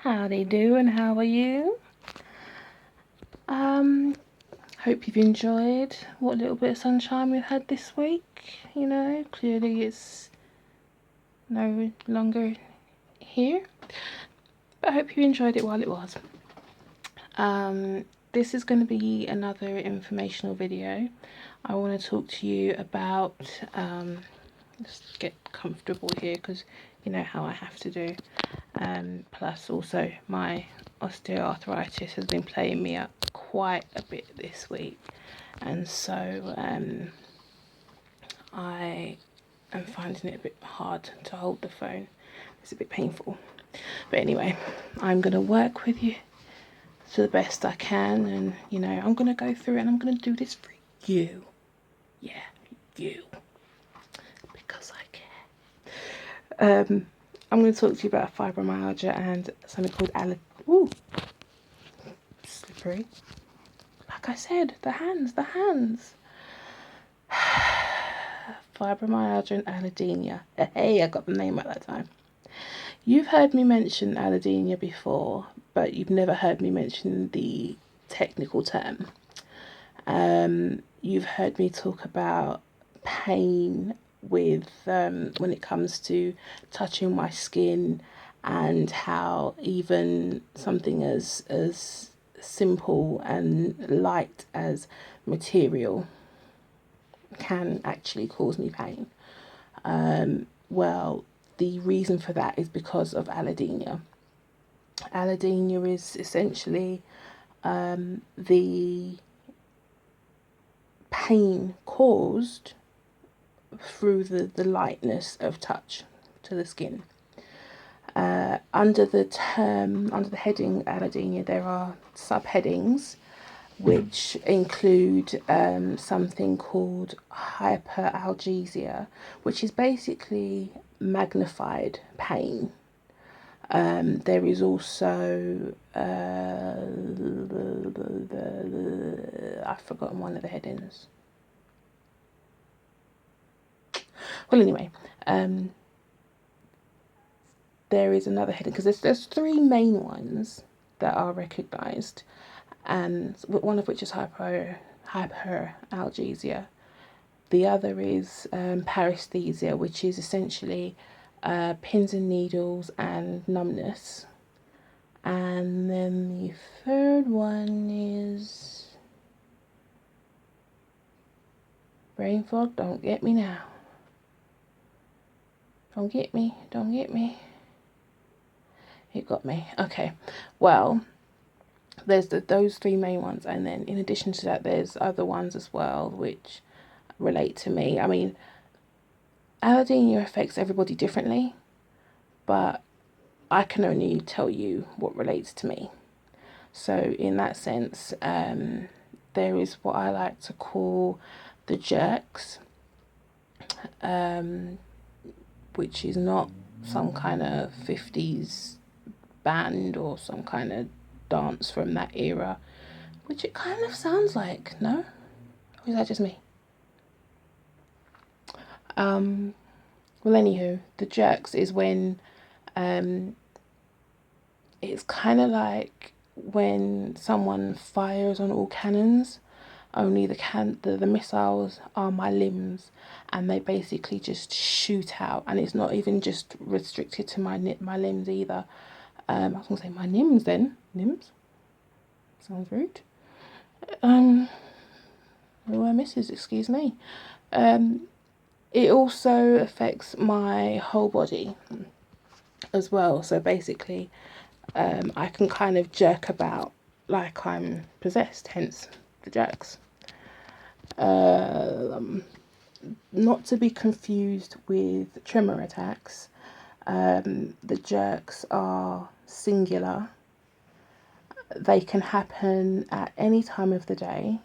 Howdy do, and how are you? Hope you've enjoyed what little bit of sunshine we've had this week. You know, clearly it's no longer here, but I hope you enjoyed it while it was. This is going to be another informational video. I want to talk to you about, just get comfortable here because you know how I have to do. Plus also my osteoarthritis has been playing me up quite a bit this week, and so I am finding it a bit hard to hold the phone. It's a bit painful, but anyway, I'm going to work with you to the best I can, and you know, I'm going to go through it and I'm going to do this for you. Yeah, you, because I care. I'm going to talk to you about fibromyalgia and something called Ooh, slippery. Like I said, the hands. Fibromyalgia and Allodynia. Hey, I got the name at that time. You've heard me mention Allodynia before, but you've never heard me mention the technical term. You've heard me talk about pain with when it comes to touching my skin, and how even something as simple and light as material can actually cause me pain. Well, the reason for that is because of allodynia. Allodynia is essentially the pain caused through the lightness of touch to the skin. Under the heading allodynia, there are subheadings which include something called hyperalgesia, which is basically magnified pain. There is also I've forgotten one of the headings. Well, anyway, there is another heading because there's three main ones that are recognised, and one of which is hyperalgesia. The other is paresthesia, which is essentially pins and needles and numbness. And then the third one is brain fog. Don't get me now. Don't get me. It got me. Okay. Well, there's those three main ones, and then in addition to that, there's other ones as well which relate to me. I mean, allodynia affects everybody differently, but I can only tell you what relates to me. So in that sense, there is what I like to call the jerks, which is not some kind of 50s band or some kind of dance from that era, which it kind of sounds like, no? Or is that just me? Well, anywho, the jerks is when it's kind of like when someone fires on all cannons, only the missiles are my limbs, and they basically just shoot out, and it's not even just restricted to my limbs either. I was gonna say my limbs then. Limbs? Sounds rude. Oh, missus, excuse me. It also affects my whole body as well. So basically, I can kind of jerk about like I'm possessed, hence the jerks. Not to be confused with tremor attacks. The jerks are singular. They can happen at any time of the day,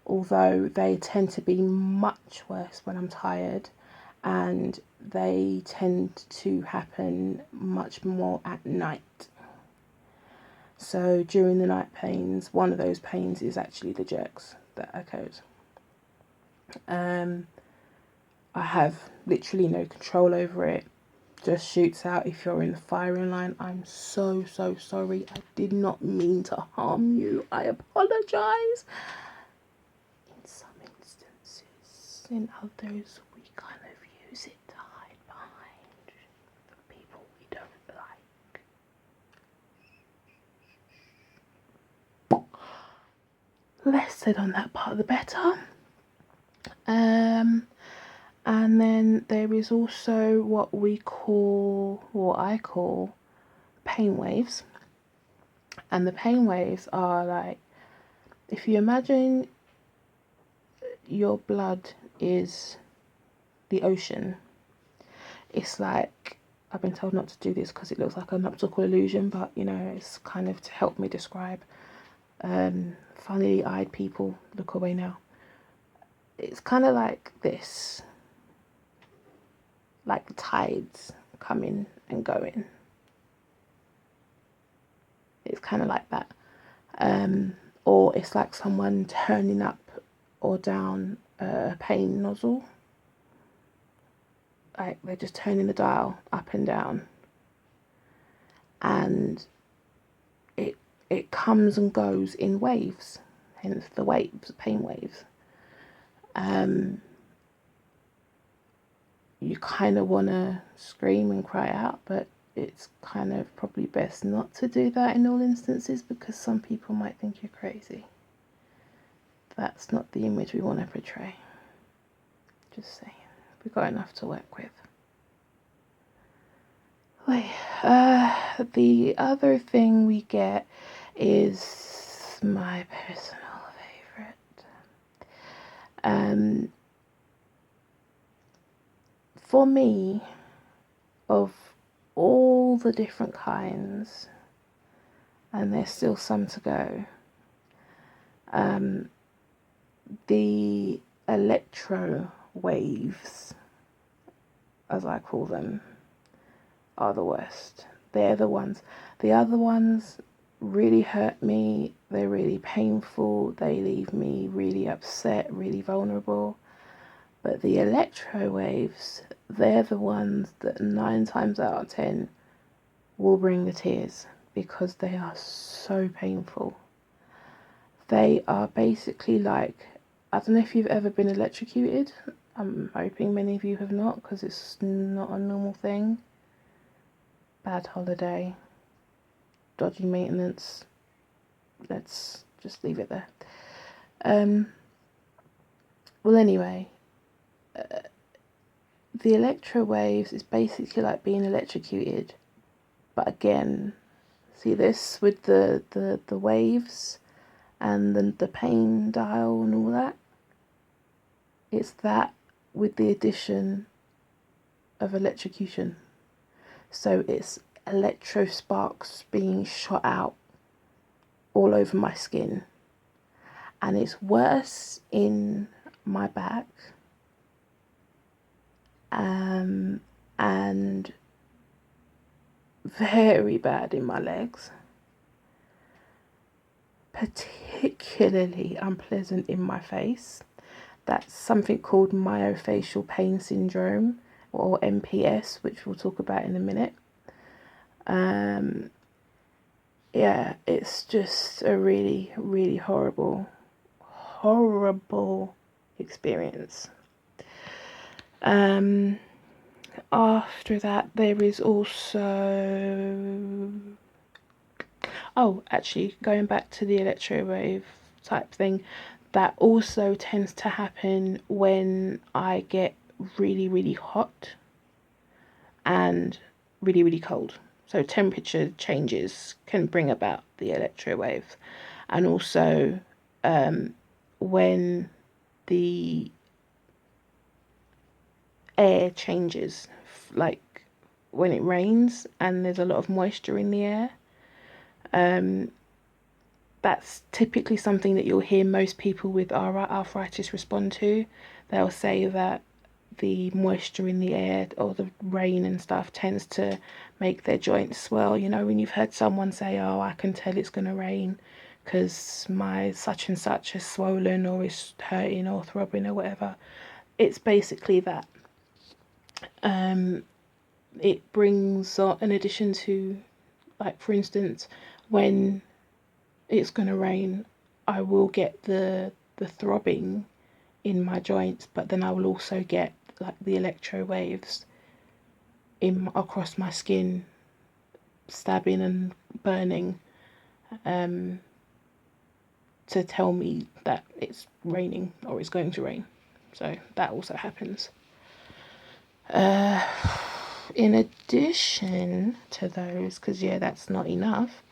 although they tend to be much worse when I'm tired, and they tend to happen much more at night. So during the night pains, one of those pains is actually the jerks that occurs. I have literally no control over it. just shoots out if you're in the firing line. I'm so sorry. I did not mean to harm you. I apologize. In some instances, in others, we kind of use it to hide behind the people we don't like. Less said on that part, the better. And then there is also what I call pain waves. And the pain waves are like, if you imagine your blood is the ocean, it's like, I've been told not to do this because it looks like an optical illusion, but you know, it's kind of to help me describe. Funnily eyed people, look away now. It's kind of like this, like the tides coming and going. It's kind of like that. Or it's like someone turning up or down a pain nozzle. Like they're just turning the dial up and down. And it comes and goes in waves, hence the waves, pain waves. You kind of want to scream and cry out, but it's kind of probably best not to do that in all instances because some people might think you're crazy. That's not the image we want to portray. Just saying. We've got enough to work with. The other thing we get is my personal favourite. For me, of all the different kinds, and there's still some to go, the electro waves, as I call them, are the worst. They're the ones. The other ones really hurt me. They're really painful. They leave me really upset, really vulnerable. But the electro waves, they're the ones that 9 times out of 10 will bring the tears because they are so painful. They are basically like, I don't know if you've ever been electrocuted. I'm hoping many of you have not because it's not a normal thing. Bad holiday, dodgy maintenance. Let's just leave it there. Well, anyway, the electro waves is basically like being electrocuted, but again, see this with the waves and the pain dial and all that. It's that with the addition of electrocution. So it's electro sparks being shot out all over my skin. And it's worse in my back. And very bad in my legs. Particularly unpleasant in my face. That's something called myofascial pain syndrome, or MPS, which we'll talk about in a minute. Yeah, it's just a really, really horrible experience. After that, there is also... Oh, actually, going back to the electrowave type thing, that also tends to happen when I get really, really hot and really, really cold. So temperature changes can bring about the electrowave. And also when the air changes, like when it rains and there's a lot of moisture in the air, that's typically something that you'll hear most people with arthritis respond to. They'll say that the moisture in the air or the rain and stuff tends to make their joints swell. You know, when you've heard someone say, oh, I can tell it's going to rain because my such and such is swollen or is hurting or throbbing or whatever. It's basically that. it brings, in addition to, like, for instance, when it's going to rain, I will get the throbbing in my joints, but then I will also get like the electro waves across my skin, stabbing and burning, to tell me that it's raining or it's going to rain. So that also happens. In addition to those, because yeah, that's not enough,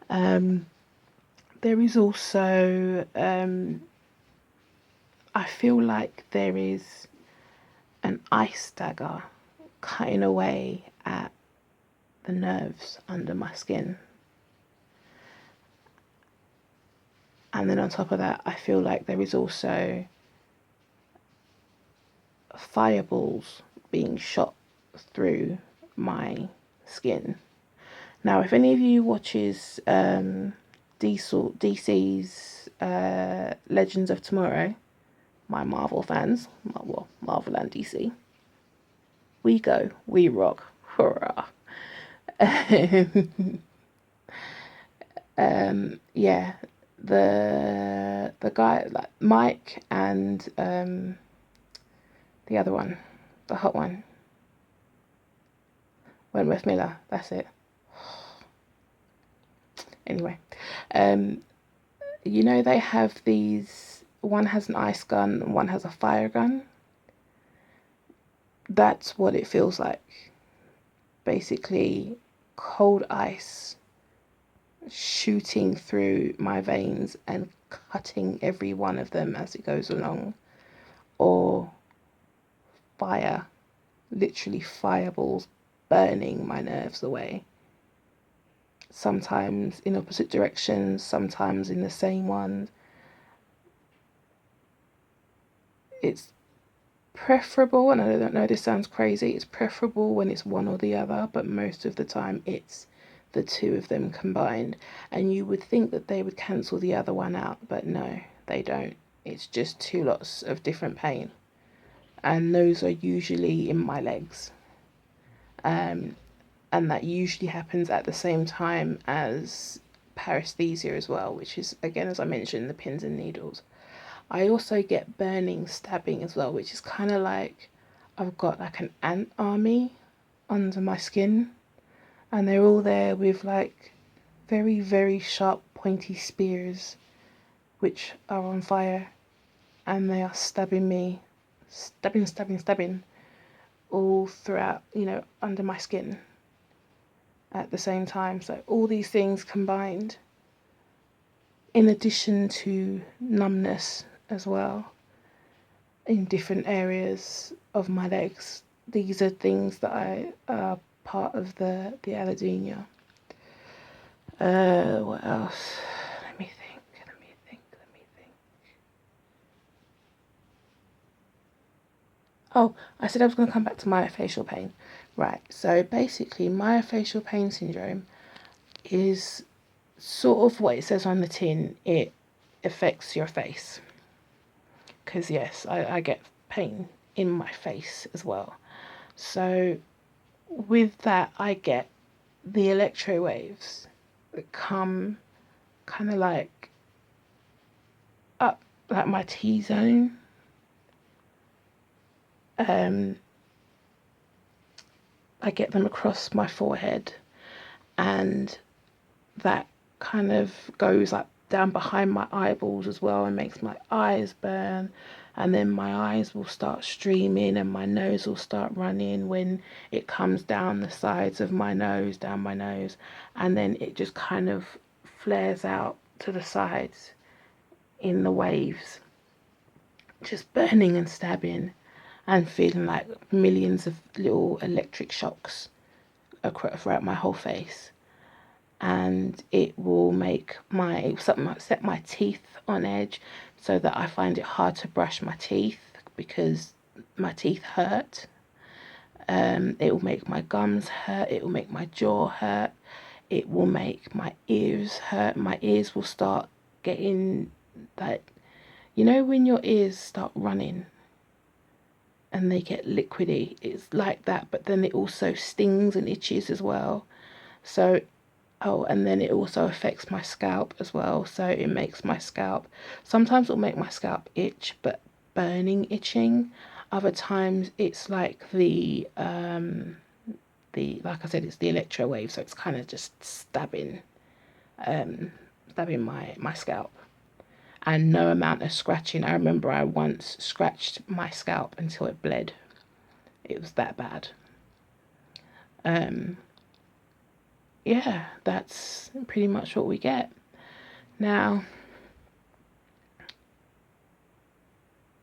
there is also, I feel like there is an ice dagger cutting away at the nerves under my skin. And then on top of that, I feel like there is also fireballs being shot through my skin. Now, if any of you watches DC's Legends of Tomorrow, my Marvel fans, well, Marvel and DC, we go, we rock, hurrah. Yeah, the guy, like Mike and the other one, the hot one, Wentworth Miller, that's it. Anyway, you know, they have these, one has an ice gun and one has a fire gun. That's what it feels like. Basically, cold ice shooting through my veins and cutting every one of them as it goes along, or fire, literally fireballs burning my nerves away, sometimes in opposite directions, sometimes in the same one. It's preferable, and I don't know, this sounds crazy, it's preferable when it's one or the other, but most of the time it's the two of them combined. And you would think that they would cancel the other one out, but no, they don't. It's just two lots of different pain, and those are usually in my legs, and that usually happens at the same time as paresthesia as well, which is, again, as I mentioned, the pins and needles. I also get burning, stabbing as well, which is kind of like I've got like an ant army under my skin, and they're all there with like very, very sharp, pointy spears, which are on fire, and they are stabbing me, stabbing, all throughout, you know, under my skin at the same time. So all these things combined, in addition to numbness as well in different areas of my legs, these are things that are part of the allodynia. What else? Let me think. Oh, I said I was going to come back to myofascial pain. Right, so basically myofascial pain syndrome is sort of what it says on the tin. It affects your face. Because yes, I get pain in my face as well. So with that, I get the electro waves that come kind of like up like my T-zone. I get them across my forehead, and that kind of goes like down behind my eyeballs as well and makes my eyes burn, and then my eyes will start streaming and my nose will start running when it comes down the sides of my nose, down my nose, and then it just kind of flares out to the sides in the waves, just burning and stabbing and feeling like millions of little electric shocks throughout my whole face. And it will set my teeth on edge, so that I find it hard to brush my teeth because my teeth hurt. It will make my gums hurt, it will make my jaw hurt, it will make my ears hurt. My ears will start getting that, you know, when your ears start running and they get liquidy. It's like that, but then it also stings and itches as well. So, oh, and then it also affects my scalp as well. So it makes my scalp, sometimes it'll make my scalp itch, but burning itching. Other times it's like like I said, it's the electro wave, so it's kind of just stabbing my scalp. And no amount of scratching. I remember I once scratched my scalp until it bled. It was that bad. Yeah, that's pretty much what we get. Now,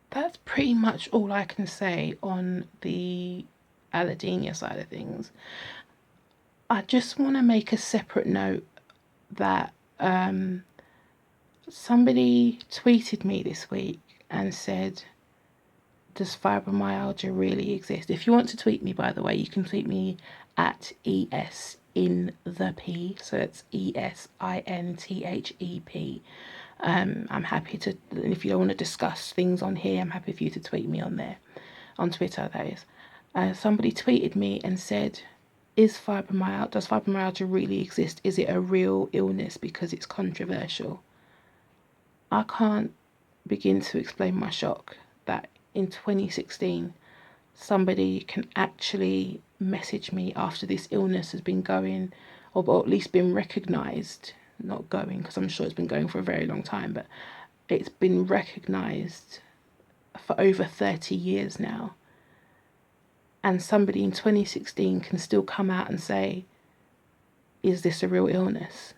that's pretty much all I can say on the Allodynia side of things. I just want to make a separate note that somebody tweeted me this week and said, does fibromyalgia really exist? If you want to tweet me, by the way, you can tweet me at ES in the P, so it's ESINTHEP. I'm happy to, if you don't want to discuss things on here, I'm happy for you to tweet me on there, on Twitter, that is. Somebody tweeted me and said, does fibromyalgia really exist? Is it a real illness because it's controversial? I can't begin to explain my shock that in 2016 somebody can actually message me after this illness has been going, or at least been recognised, not going, because I'm sure it's been going for a very long time, but it's been recognised for over 30 years now. And somebody in 2016 can still come out and say, is this a real illness?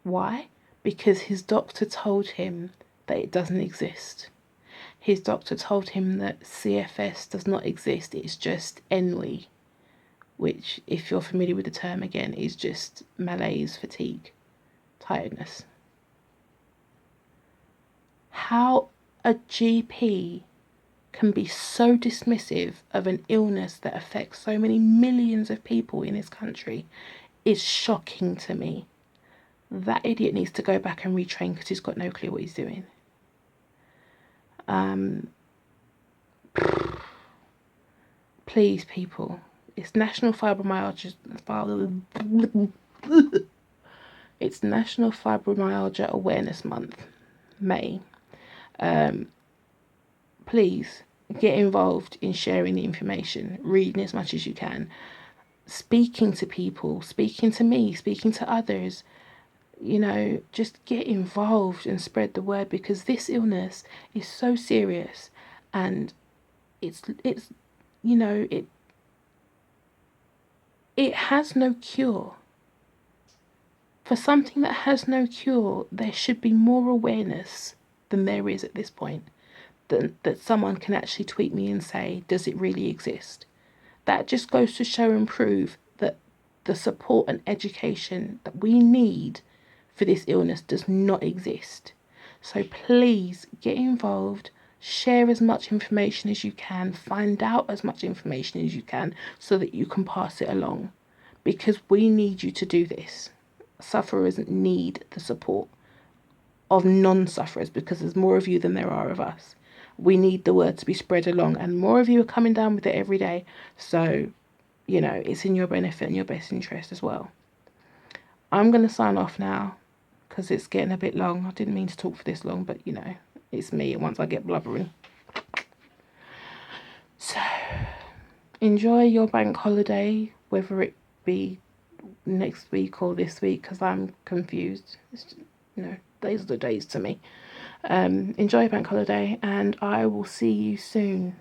Why? Because his doctor told him that it doesn't exist. His doctor told him that CFS does not exist, it's just ennui, which, if you're familiar with the term again, is just malaise, fatigue, tiredness. How a GP can be so dismissive of an illness that affects so many millions of people in this country is shocking to me. That idiot needs to go back and retrain because he's got no clue what he's doing. Please, people, it's National Fibromyalgia. It's National Fibromyalgia Awareness Month, May. Please get involved in sharing the information, reading as much as you can, speaking to people, speaking to me, speaking to others. You know, just get involved and spread the word, because this illness is so serious, and it's you know, it has no cure. For something that has no cure, there should be more awareness than there is at this point. That someone can actually tweet me and say, does it really exist? That just goes to show and prove that the support and education that we need for this illness does not exist. So please get involved, share as much information as you can, find out as much information as you can so that you can pass it along, because we need you to do this. Sufferers need the support of non-sufferers, because there's more of you than there are of us. We need the word to be spread along, and more of you are coming down with it every day. So, you know, it's in your benefit and your best interest as well. I'm going to sign off now because it's getting a bit long. I didn't mean to talk for this long, but, you know, it's me once I get blubbering. So, enjoy your bank holiday, whether it be next week or this week, because I'm confused. It's just, you know, these are the days to me. Enjoy your bank holiday, and I will see you soon.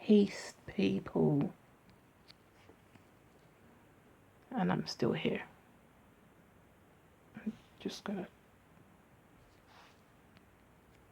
Peace, people. And I'm still here. I'm just gonna